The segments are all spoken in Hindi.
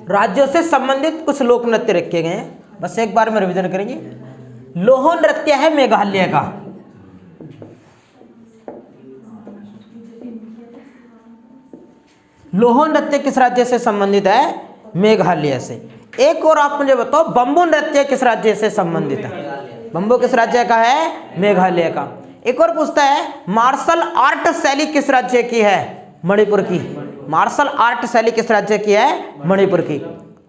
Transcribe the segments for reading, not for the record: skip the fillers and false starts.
राज्यों से संबंधित कुछ लोक नृत्य रखे गए हैं, बस एक बार में रिवीजन करेंगे। लोहो नृत्य है मेघालय का। लोहो नृत्य किस राज्य से संबंधित है? मेघालय से। एक और आप मुझे बताओ, बंबू नृत्य किस राज्य से संबंधित है? बंबू किस राज्य का है? मेघालय का। एक और पूछता है, मार्शल आर्ट शैली किस राज्य की है? मणिपुर की। मार्शल आर्ट शैली किस राज्य की है? मणिपुर की।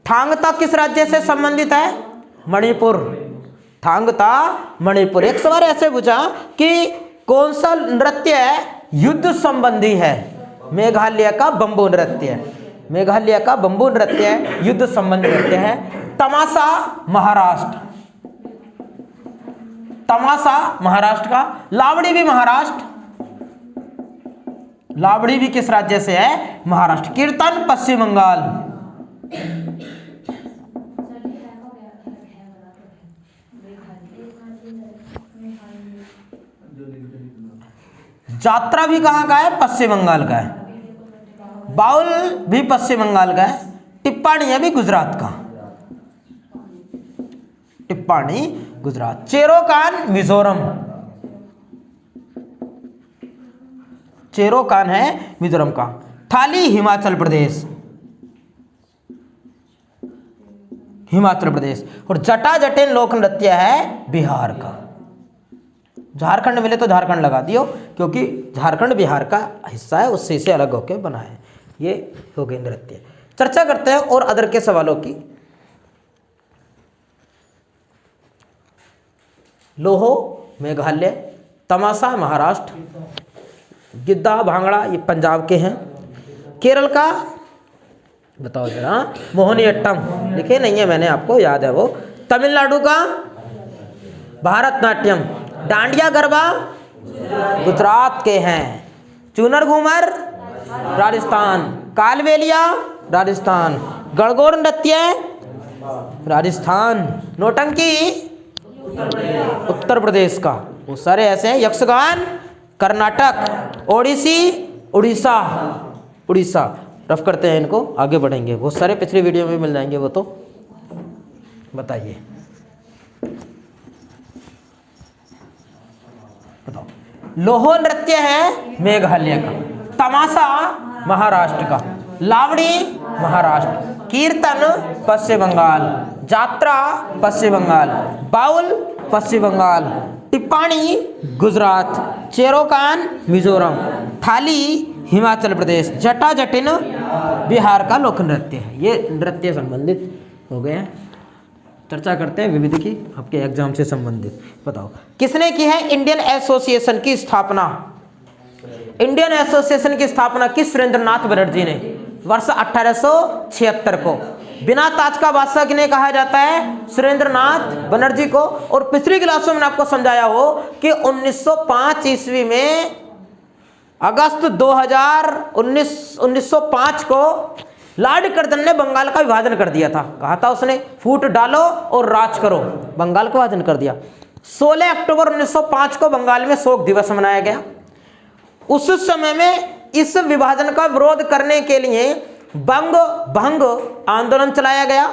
थांगता किस राज्य से संबंधित है? मणिपुर। थांगता मणिपुर। एक सवाल ऐसे पूछा कि कौन सा नृत्य युद्ध संबंधी है? मेघालय का बंबू नृत्य है। मेघालय का बंबू नृत्य है, युद्ध संबंधी नृत्य है। तमाशा महाराष्ट्र। तमाशा महाराष्ट्र का। लावड़ी भी महाराष्ट्र। लावड़ी भी किस राज्य से है? महाराष्ट्र। कीर्तन पश्चिम बंगाल। जात्रा भी कहाँ का है? पश्चिम बंगाल का है। बाउल भी पश्चिम बंगाल का है। टिप्पाणी भी गुजरात का। टिप्पाणी गुजरात। चेरोकान मिजोरम। चेरोकान है मिजोरम का। थाली हिमाचल प्रदेश। हिमाचल प्रदेश। और जटा जटिन लोक नृत्य है बिहार का। झारखंड मिले तो झारखंड लगा दियो, क्योंकि झारखंड बिहार का हिस्सा है, उससे इसे अलग होकर बना है। ये हो गए नृत्य। चर्चा करते हैं और अदर के सवालों की। लोहो मेघालय, तमाशा महाराष्ट्र, गिद्दा भांगड़ा ये पंजाब के हैं। केरल का बताओ जरा, मोहिनीअट्टम लिखे नहीं है मैंने, आपको याद है वो। तमिलनाडु का भारतनाट्यम। डांडिया गरबा गुजरात के हैं। चूनर घूमर राजस्थान। कालबेलिया राजस्थान। गणगौर नृत्य राजस्थान। नौटंकी उत्तर प्रदेश का। वो सारे ऐसे हैं। यक्षगान कर्नाटक। ओडिसी उड़ीसा। उड़ीसा। रफ करते हैं इनको, आगे बढ़ेंगे। वो सारे पिछली वीडियो में मिल जाएंगे, वो तो बताइए। बताओ। लोहो नृत्य है मेघालय का। तमाशा महाराष्ट्र का। लावड़ी महाराष्ट्र। कीर्तन पश्चिम बंगाल। जात्रा पश्चिम बंगाल। बाउल पश्चिम बंगाल। टिप्पाणी गुजरात। चेरोकान मिजोरम। थाली हिमाचल प्रदेश। जटा जटिन बिहार का लोक नृत्य है। ये नृत्य संबंधित हो गए हैं। चर्चा करते हैं विविध की, आपके एग्जाम से संबंधित। बताओ, किसने की है इंडियन एसोसिएशन की स्थापना? इंडियन एसोसिएशन की स्थापना किस सुरेंद्रनाथ बनर्जी ने? वर्ष 1876 को। बिना ताज का बादशाह किन्हें कहा जाता है? सुरेंद्रनाथ बनर्जी को। और पिछली क्लासों में आपको समझाया हो कि 1905 ईस्वी में अगस्त 1905 को लॉर्ड कर्जन ने बंगाल का विभाजन कर दिया था। कहा था उसने, फूट डालो और राज करो। बंगाल का विभाजन कर दिया। 16 अक्टूबर 1905 को बंगाल में शोक दिवस मनाया गया। उस समय में इस विभाजन का विरोध करने के लिए बंग भंग आंदोलन चलाया गया।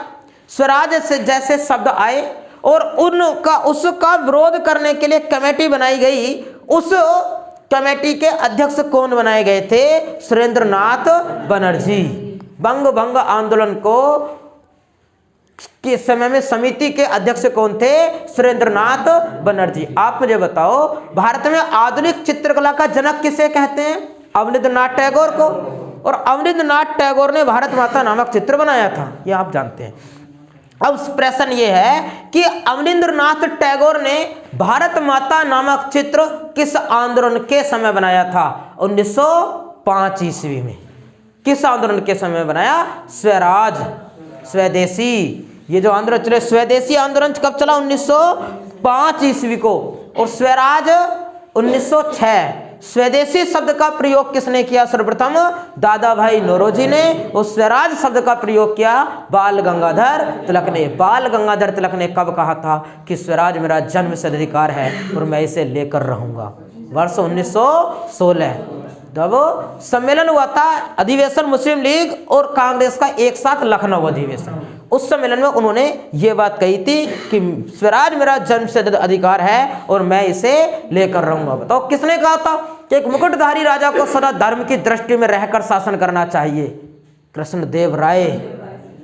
स्वराज से जैसे शब्द आए और उसका विरोध करने के लिए कमेटी बनाई गई। उस कमेटी के अध्यक्ष कौन बनाए गए थे? सुरेंद्रनाथ बनर्जी। बंग भंग आंदोलन को के समय में समिति के अध्यक्ष कौन थे? सुरेंद्रनाथ बनर्जी। आप मुझे बताओ, भारत में आधुनिक चित्रकला का जनक किसे कहते हैं? अवनींद्रनाथ टैगोर को। और अवनींद्रनाथ टैगोर ने भारत माता नामक चित्र बनाया था, ये आप जानते हैं। अब प्रश्न ये है कि अवनींद्रनाथ टैगोर ने भारत माता नामक चित्र किस आंदोलन के समय बनाया था? 1905 ईस्वी में। किस आंदोलन के समय बनाया? स्वराज, स्वदेशी। ये जो आंदोलन चले, स्वदेशी आंदोलन कब चला? 1905 ईस्वी को। और स्वराज 1906। स्वदेशी शब्द का प्रयोग किसने किया सर्वप्रथम? दादा भाई नौरोजी ने। और स्वराज शब्द का प्रयोग किया बाल गंगाधर तिलक ने। बाल गंगाधर तिलक ने कब कहा था कि स्वराज मेरा जन्मसिद्ध अधिकार है और मैं इसे लेकर रहूंगा? वर्ष 1916। जब सम्मेलन हुआ था अधिवेशन मुस्लिम लीग और कांग्रेस का एक साथ लखनऊ अधिवेशन, उस सम्मेलन में उन्होंने ये बात कही थी कि स्वराज मेरा जन्मसिद्ध अधिकार है और मैं इसे लेकर रहूंगा। बताओ किसने कहा था कि एक मुकुटधारी राजा को सदा धर्म की दृष्टि में रहकर शासन करना चाहिए? कृष्णदेव राय,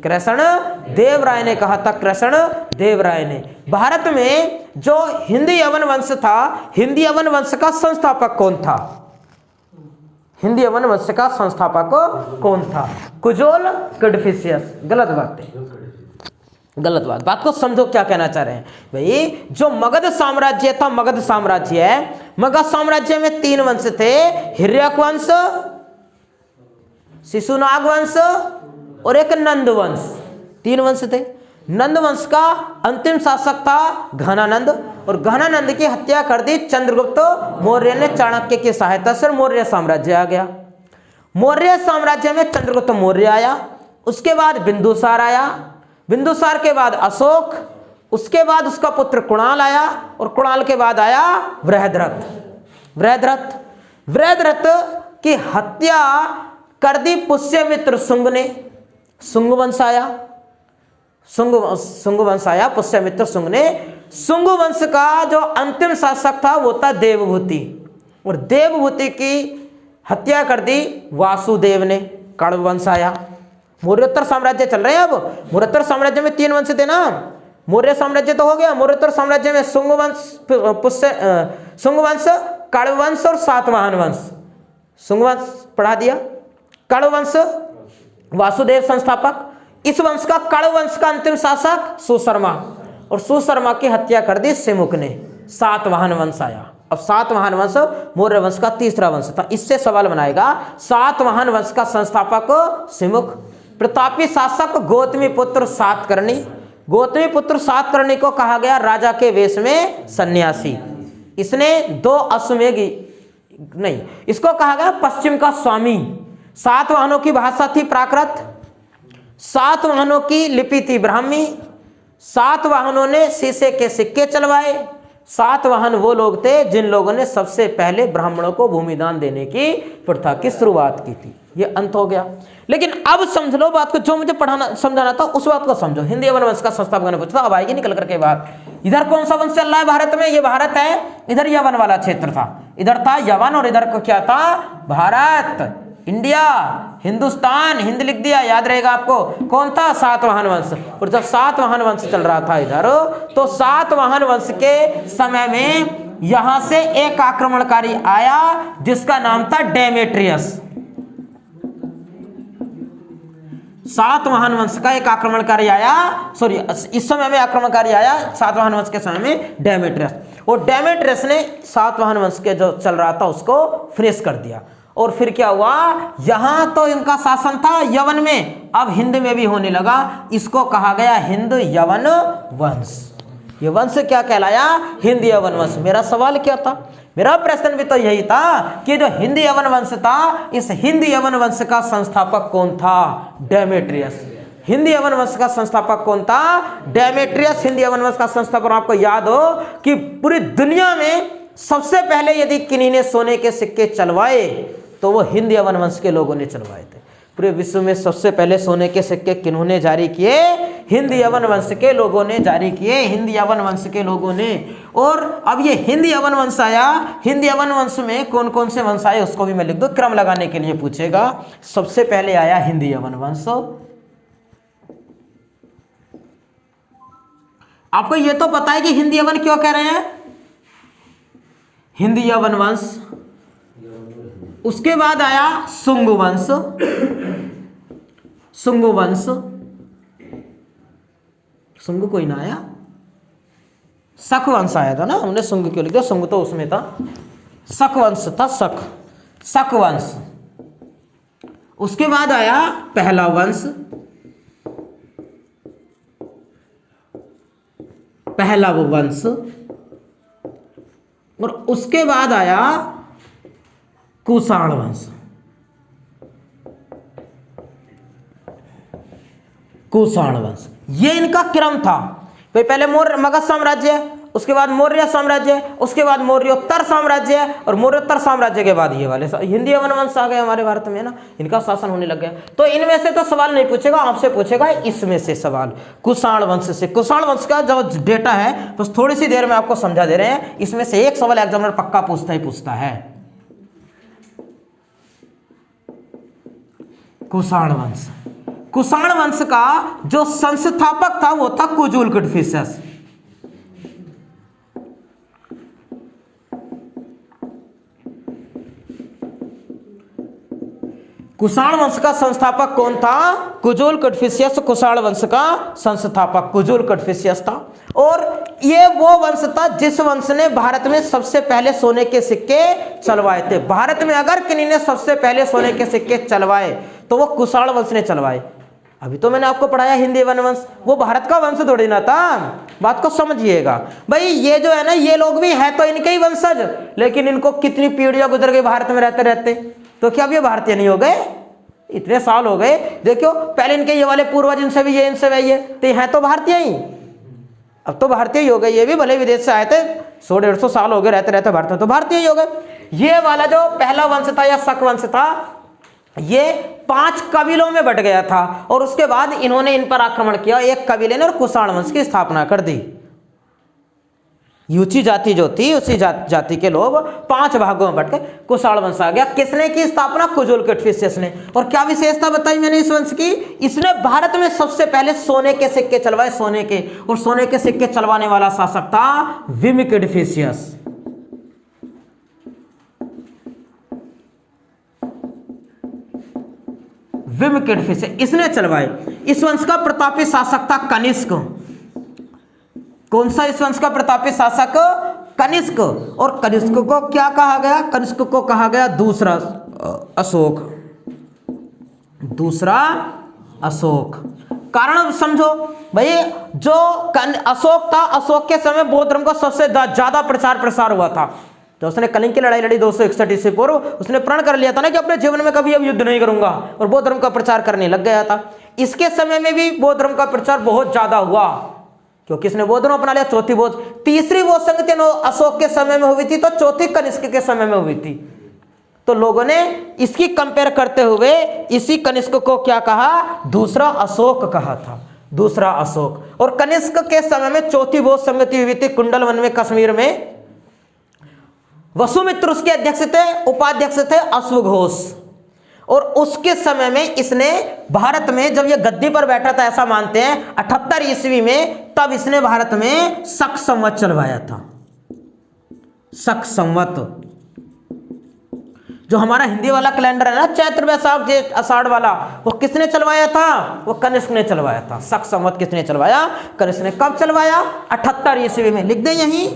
कृष्णदेव राय ने कहा था, कृष्णदेव राय ने। भारत में जो हिंदी यवन वंश था, हिंदी यवन वंश का संस्थापक कौन था? हिंदी यवन वंश का संस्थापक कौन था? कुजोल कड़फिशियस। गलत बात है, गलत बात को समझो क्या कहना चाह रहे हैं भाई। जो मगध साम्राज्य था, मगध साम्राज्य है, मगध साम्राज्य में 3 वंश थे, हिर्यक वंश, शिशुनाग वंश और एक नंद वंश। 3 वंश थे। नंद वंश का अंतिम शासक था घनानंद, और घनानंद की हत्या कर दी चंद्रगुप्त मौर्य ने चाणक्य की सहायता से। मौर्य साम्राज्य आ गया। मौर्य साम्राज्य में चंद्रगुप्त मौर्य आया, उसके बाद बिंदुसार आया, बिंदुसार के बाद अशोक, उसके बाद उसका पुत्र कुणाल आया, और कुणाल के बाद आया वृहद्रथ। वृहद्रथ की हत्या कर दी पुष्यमित्र शुंग ने। शुंग वंश आया, शुंग वंश आया, पुष्यमित्र शुंग ने। शुंग वंश का जो अंतिम शासक था वो था देवभूति, और देवभूति की हत्या कर दी वासुदेव ने। कण्व वंश आया। मौर्योत्तर साम्राज्य चल रहे हैं अब। मौर्योत्तर साम्राज्य में 3 वंश थे ना। मौर्य साम्राज्य तो हो गया। मौर्योत्तर साम्राज्य में शुंग वंश, कण्व वंश और सातवाहन वंश। शुंग वंश पढ़ा दिया, कण्व वंश वासुदेव संस्थापक। इस वंश का, कण्व वंश का अंतिम शासक सुशर्मा, और सुशर्मा की हत्या कर दी सिमुक ने। सातवाहन वंश आया। अब सातवाहन वंश मौर्य वंश का तीसरा वंश था। इससे सवाल बनाएगा, सातवाहन वंश का संस्थापक सिमुक। प्रतापी शासक गौतमी पुत्र सातकर्णी। गौतमी पुत्र सातकर्णी को कहा गया राजा के वेश में सन्यासी। इसने 2 अश्वमेघ, नहीं, इसको कहा गया पश्चिम का स्वामी। सातवाहनों की भाषा थी प्राकृत, सातवाहनों की लिपि थी ब्राह्मी, सातवाहनों ने शीशे के सिक्के चलवाए। सातवाहन वो लोग थे जिन लोगों ने सबसे पहले ब्राह्मणों को भूमिदान देने की प्रथा की शुरुआत की थी। ये अंत हो गया। लेकिन अब समझ लो बात को, जो मुझे पढ़ाना समझाना था उस बात को समझो। हिंदी यवन वंश का संस्थापक ने पूछा, अब आएगी निकल करके बात। इधर कौन सा वंश चल रहा है भारत में? ये भारत है। इधर यवन वाला क्षेत्र था, इधर था यवन, और इधर को क्या था? भारत, इंडिया, हिंदुस्तान। हिंद लिख दिया, याद रहेगा आपको। कौन था? सातवाहन वंश। और जब सातवाहन वंश चल रहा था इधर, तो सातवाहन वंश के समय में यहां से एक आक्रमणकारी आया जिसका नाम था डेमेट्रियस। सातवाहन वंश का एक आक्रमणकारी आया, सॉरी, इस समय में आक्रमणकारी आया सातवाहन वंश के समय में डेमेट्रियस। और डेमेट्रियस ने सातवाहन वंश के जो चल रहा था उसको फिनिश कर दिया। और फिर क्या हुआ? यहां तो इनका शासन था यवन में, अब हिंद में भी होने लगा। इसको कहा गया हिंद यवन वंश। ये वंश क्या कहलाया? हिंद यवन वंश। मेरा सवाल क्या था? मेरा प्रश्न भी तो यही था कि जो हिंद यवन वंश था, इस हिंद यवन वंश का संस्थापक कौन था? डेमेट्रियस। हिंद यवन वंश का संस्थापक कौन था? डेमेट्रियस हिंद यवन वंश का संस्थापक। आपको याद हो कि पूरी दुनिया में सबसे पहले यदि किन्हीं ने सोने के सिक्के चलवाए तो वो हिंद यवन वंश के लोगों ने चलवाए थे। पूरे विश्व में सबसे पहले सोने के सिक्के किन्होंने जारी किए? हिंद यवन वंश के लोगों ने जारी किए, हिंद यवन वंश के लोगों ने। और अब ये हिंद यवन वंश आया, हिंद यवन वंश में कौन कौन से वंश आए उसको भी मैं लिख दूं, क्रम लगाने के लिए पूछेगा। सबसे पहले आया हिंद यवन वंश। आपको ये तो पता है कि हिंद यवन क्यों कह रहे हैं? हिंद यवन वंश। उसके बाद आया शुंग वंश। शुंग वंश, शुंग कोई ना आया, शक वंश आया था ना। हमने शुंग क्यों लिख दिया? शुंग तो उसमें था, शक वंश था, शक वंश। उसके बाद आया पहला वंश, पहलव वंश। और उसके बाद आया कुषाण वंश। कुषाण वंश, ये इनका क्रम था। पहले मगध साम्राज्य, उसके बाद मौर्य साम्राज्य, उसके बाद मौर्योत्तर साम्राज्य, और मौर्योत्तर साम्राज्य के बाद ये वाले हिंदी यवन वंश आ गए हमारे भारत में ना, इनका शासन होने लग गया। तो इनमें से तो सवाल नहीं पूछेगा, आपसे पूछेगा इसमें से सवाल, कुषाण वंश से। कुषाण वंश का जो डेटा है बस थोड़ी सी देर में आपको समझा दे रहे हैं, इसमें से एक सवाल एग्जामिनर पक्का पूछता ही पूछता है। कुषाण वंश, कुषाण वंश का जो संस्थापक था वो था कुजुल कड़फिसेस। कुषाण वंश का संस्थापक कौन था? कुजुल कड़फिसेस कुषाण वंश का संस्थापक कुजुल कड़फिसेस था। और ये वो वंश था जिस वंश ने भारत में सबसे पहले सोने के सिक्के चलवाए थे। भारत में अगर किन्हीं ने सबसे पहले सोने के सिक्के चलवाए तो वो कुषाण वंश ने चलवाए। अभी तो मैंने आपको पढ़ाया हिंदी वन वंश, वो भारत का वंश थोड़ी ना था, बात को समझिएगा भाई। ये जो है ना, ये लोग भी है तो इनके ही वंशज, लेकिन इनको कितनी पीढ़ियां गुजर गई भारत में रहते रहते, तो क्या अब ये भारतीय नहीं हो गए? इतने साल हो गए, देखो पहले इनके ये वाले पूर्वज इनसे भी ये इनसे भी ये, तो ये हैं तो भारतीय ही, अब तो भारतीय ही हो गए। ये भी भले विदेश से आए थे, 100-150 साल हो गए रहते रहते भारत में, तो भारतीय ही हो गए। ये वाला जो पहला वंश था या शक वंश था, ये 5 कबीलों में बट गया था, और उसके बाद इन्होंने इन पर आक्रमण किया, एक कबीले ने, और कुषाण वंश की स्थापना कर दी। यूची जाति जो थी, उसी जाति के लोग 5 भागों में बट गए, कुषाण वंश आ गया। किसने की स्थापना? कुजुल कड़फिसेस ने। और क्या विशेषता बताई मैंने इस वंश की? इसने भारत में सबसे पहले सोने के सिक्के चलवाए, सोने के, और सोने के सिक्के चलवाने वाला शासक था विम कड़फिसेस। विम कड़फिसेस इसने चलवाए। इस वंश का प्रतापी शासक था कनिष्क। कौन सा इस वंश का प्रतापी शासक? कनिष्क। और कनिष्क को क्या कहा गया? कनिष्क को कहा गया दूसरा अशोक। दूसरा अशोक। कारण समझो भाई, जो अशोक था, अशोक के समय बौद्ध धर्म का सबसे ज्यादा प्रचार प्रसार हुआ था। तो उसने कलिंग की लड़ाई लड़ी 261 ईस्वी पूर्व, उसने प्रण कर लिया था ना कि अपने जीवन में कभी अब युद्ध नहीं करूंगा, और बौद्ध धर्म का प्रचार करने लग गया था। इसके समय में भी बौद्ध धर्म का प्रचार बहुत ज्यादा हुआ, क्योंकि इसने बौद्ध धर्म अपना लिया। चौथी बौद्ध, तीसरी बौद्ध संगति अशोक के समय में हुई थी, तो चौथी कनिष्क के समय में हुई थी। तो लोगों ने इसकी कंपेयर करते हुए इसी कनिष्क को क्या कहा? दूसरा अशोक कहा था, दूसरा अशोक। और कनिष्क के समय में चौथी बौद्ध संगति हुई थी कुंडल वन में, कश्मीर में। वसुमित्र उसके अध्यक्ष थे, उपाध्यक्ष थे अश्वघोष। और उसके समय में इसने भारत में, जब ये गद्दी पर बैठा था ऐसा मानते हैं 78 ईस्वी में, तब इसने भारत में शक संवत चलवाया था। शक संवत, जो हमारा हिंदी वाला कैलेंडर है ना, चैत्र वैशाख जेठ आषाढ़ वाला, वो किसने चलवाया था? वो कनिष्क ने चलवाया था। शक संवत किसने चलवाया? कनिष्क ने। कब चलवाया? 78 ईस्वी में। लिख दें यहीं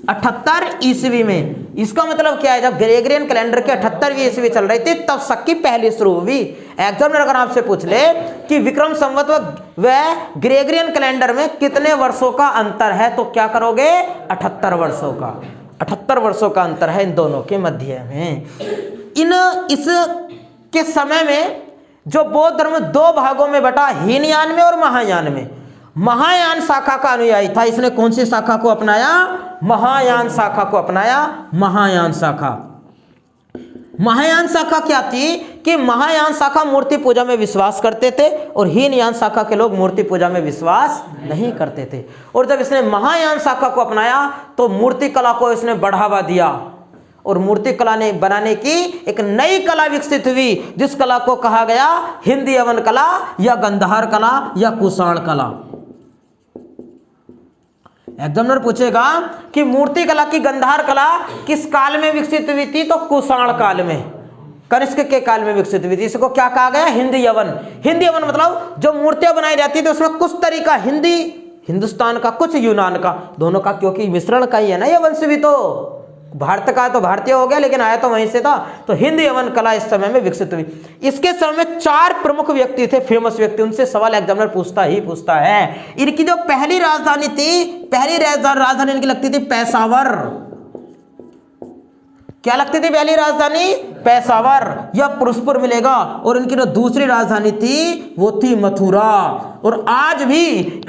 78 ईस्वी में। इसका मतलब क्या है? जब ग्रेगरियन कैलेंडर के 78वीं ईस्वी चल रही थी, तब शक की पहली शुरू हुई। एग्जामिनर अगर आपसे पूछ ले कि विक्रम संवत व ग्रेगरियन कैलेंडर में कितने वर्षों का अंतर है, तो क्या करोगे? 78 वर्षों का। 78 वर्षों का अंतर है इन दोनों के मध्य में। इस के समय में जो बौद्ध धर्म 2 भागों में बटा, हीनयान में और महायान में। महायान शाखा का अनुयायी था। इसने कौन सी शाखा को अपनाया? महायान शाखा को अपनाया। महायान शाखा, महायान शाखा क्या थी कि महायान शाखा मूर्ति पूजा में विश्वास करते थे, और हीनयान शाखा के लोग मूर्ति पूजा में विश्वास नहीं करते थे। और जब इसने महायान शाखा को अपनाया तो मूर्ति कला को इसने बढ़ावा दिया, और मूर्ति कला ने बनाने की एक नई कला विकसित हुई, जिस कला को कहा गया हिंदी यवन कला, या गंधार कला, या कुषाण कला। एग्जामिनर पूछेगा कि मूर्ति कला की गंधार कला किस काल में विकसित हुई थी, तो कुषाण काल में, कनिष्क के काल में विकसित हुई थी। इसको क्या कहा गया? हिंदी यवन। हिंदी यवन मतलब जो मूर्तियां बनाई जाती थी उसमें कुछ तरीका हिंदी, हिंदुस्तान का, कुछ यूनान का, दोनों का, क्योंकि मिश्रण का ही है ना ये वंश भी। तो भारत का तो भारतीय हो गया, लेकिन आया तो वहीं से था। तो हिंदी यवन कला इस समय में विकसित हुई। इसके समय में 4 प्रमुख व्यक्ति थे, फेमस व्यक्ति। उनसे सवाल एग्जामिनर पूछता ही पूछता है। इनकी जो पहली राजधानी थी, पहली राजधानी इनकी लगती थी पेशावर। क्या लगती थी पहली राजधानी? पेशावर, या पुरुषपुर मिलेगा। और इनकी जो दूसरी राजधानी थी वो थी मथुरा। और आज भी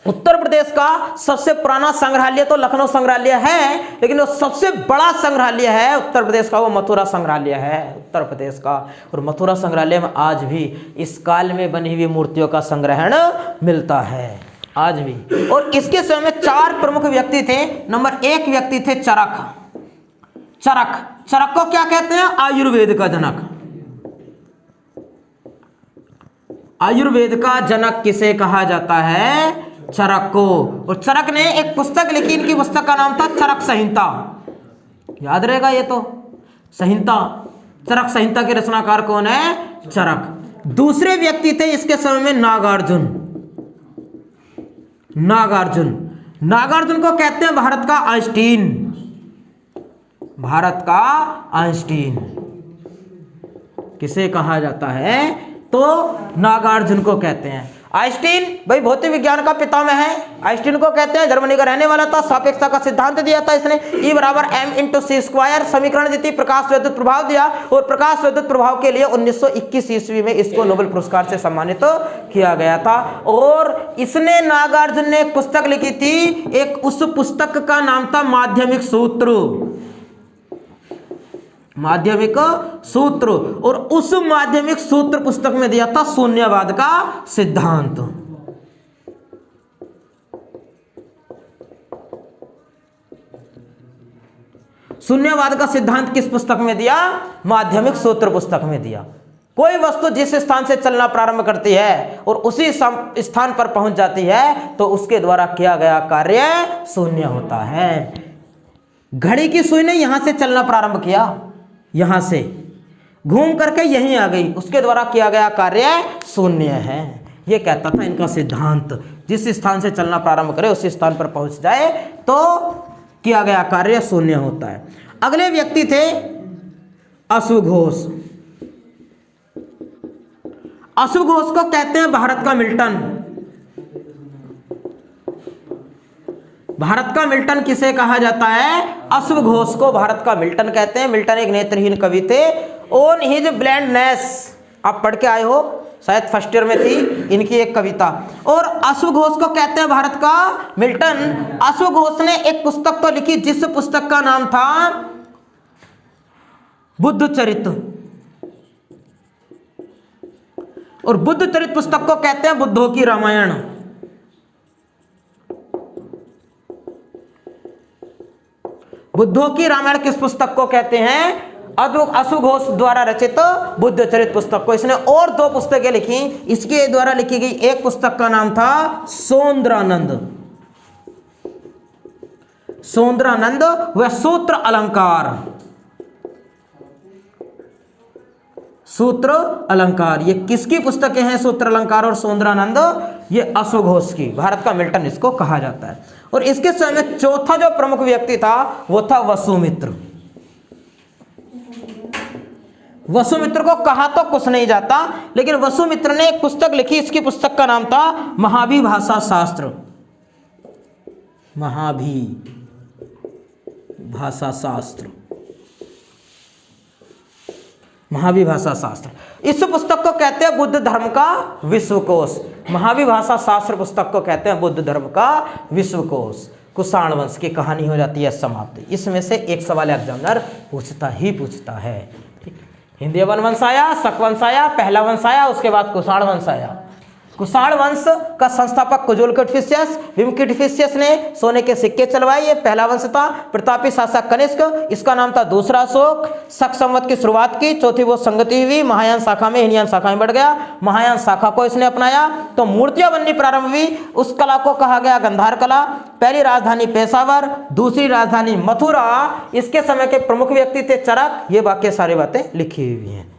उत्तर प्रदेश का सबसे पुराना संग्रहालय तो लखनऊ संग्रहालय है, लेकिन जो सबसे बड़ा संग्रहालय है उत्तर प्रदेश का वो मथुरा संग्रहालय है उत्तर प्रदेश का। और मथुरा संग्रहालय में आज भी इस काल में बनी हुई मूर्तियों का संग्रहण मिलता है आज भी। और इसके समय में 4 प्रमुख व्यक्ति थे। नंबर 1 व्यक्ति थे चरक। चरक को क्या कहते हैं? आयुर्वेद का जनक। आयुर्वेद का जनक किसे कहा जाता है? चरक को। और चरक ने एक पुस्तक लिखी, इनकी पुस्तक का नाम था चरक संहिता। याद रहेगा ये तो, संहिता, चरक संहिता के रचनाकार कौन है? चरक। दूसरे व्यक्ति थे इसके समय में नागार्जुन। नागार्जुन को कहते हैं भारत का आइंस्टीन। भारत का आइंस्टीन किसे कहा जाता है? तो नागार्जुन को कहते हैं। आइंस्टीन भाई भौतिक विज्ञान का पितामह है। आइंस्टीन को कहते हैं, जर्मनी का रहने वाला था। सापेक्षता का सिद्धांत दिया था इसने। E = mc² समीकरण दी थी। प्रकाश विद्युत प्रभाव दिया, और प्रकाश विद्युत प्रभाव के लिए 1921 ईस्वी में इसको नोबेल पुरस्कार से सम्मानित किया गया था। और इसने, नागार्जुन ने एक पुस्तक लिखी थी, उस पुस्तक का नाम था माध्यमिक सूत्र। माध्यमिक सूत्र। और उस माध्यमिक सूत्र पुस्तक में दिया था शून्यवाद का सिद्धांत। शून्यवाद का सिद्धांत किस पुस्तक में दिया? माध्यमिक सूत्र पुस्तक में दिया। कोई वस्तु जिस स्थान से चलना प्रारंभ करती है और उसी स्थान पर पहुंच जाती है तो उसके द्वारा किया गया कार्य शून्य होता है। घड़ी की सुई ने यहां से चलना प्रारंभ किया, यहां से घूम करके यहीं आ गई, उसके द्वारा किया गया कार्य शून्य है। यह कहता था इनका सिद्धांत। जिस स्थान से चलना प्रारंभ करे उस स्थान पर पहुंच जाए तो किया गया कार्य शून्य होता है। अगले व्यक्ति थे अश्वघोष। अश्वघोष को कहते हैं भारत का मिल्टन। भारत का मिल्टन किसे कहा जाता है? अश्वघोष को भारत का मिल्टन कहते हैं। मिल्टन एक नेत्रहीन कवि थे। ऑन हिज ब्लाइंडनेस, आप पढ़ के आए हो शायद, फर्स्ट ईयर में थी इनकी एक कविता। और अश्वघोष को कहते हैं भारत का मिल्टन। अश्वघोष ने एक पुस्तक तो लिखी जिस पुस्तक का नाम था बुद्ध चरित। और बुद्ध चरित पुस्तक को कहते हैं बुद्धों की रामायण। बुद्धों की रामायण किस पुस्तक को कहते हैं? अश्वघोष द्वारा रचित बुद्ध चरित पुस्तक को। इसने और 2 पुस्तकें लिखी। इसके द्वारा लिखी गई एक पुस्तक का नाम था सौंदरानंद। सौंदरानंद व सूत्र अलंकार। सूत्र अलंकार, ये किसकी पुस्तकें हैं? सूत्र अलंकार और सौंदरानंद, ये अश्वघोष की। भारत का मिल्टन इसको कहा जाता है। और इसके समय में चौथा जो प्रमुख व्यक्ति था वो था वसुमित्र। वसुमित्र को कहा तो कुछ नहीं जाता, लेकिन वसुमित्र ने एक पुस्तक लिखी। इसकी पुस्तक का नाम था महाभिभाषा शास्त्र। महाभिभाषा शास्त्र। महाभिभाषा शास्त्र, इस पुस्तक को कहते हैं बुद्ध धर्म का विश्वकोश। महाभिभाषा शास्त्र पुस्तक को कहते हैं बुद्ध धर्म का विश्वकोश। कुषाण वंश की कहानी हो जाती है समाप्त। इसमें से एक सवाल एग्जामिनर पूछता है। हिंदी वंश आया, शक वंश आया, पहला वंश आया, उसके बाद कुषाण वंश आया। कुषाण वंश का संस्थापक कुजुल किटफिशियस, भीम किटफिशियस ने सोने के सिक्के चलवाए। ये पहला वंश था। प्रतापी शासक कनिष्क, इसका नाम था दूसरा अशोक। शक संवत की शुरुआत की, चौथी वो संगति हुई, महायान शाखा में हीनयान शाखा में बढ़ गया। महायान शाखा को इसने अपनाया तो मूर्तियां बननी प्रारंभ हुई। उस कला को कहा गया गंधार कला। पहली राजधानी पेशावर, दूसरी राजधानी मथुरा। इसके समय के प्रमुख व्यक्ति थे चरक। ये बाकी सारी बातें लिखी हुई हैं।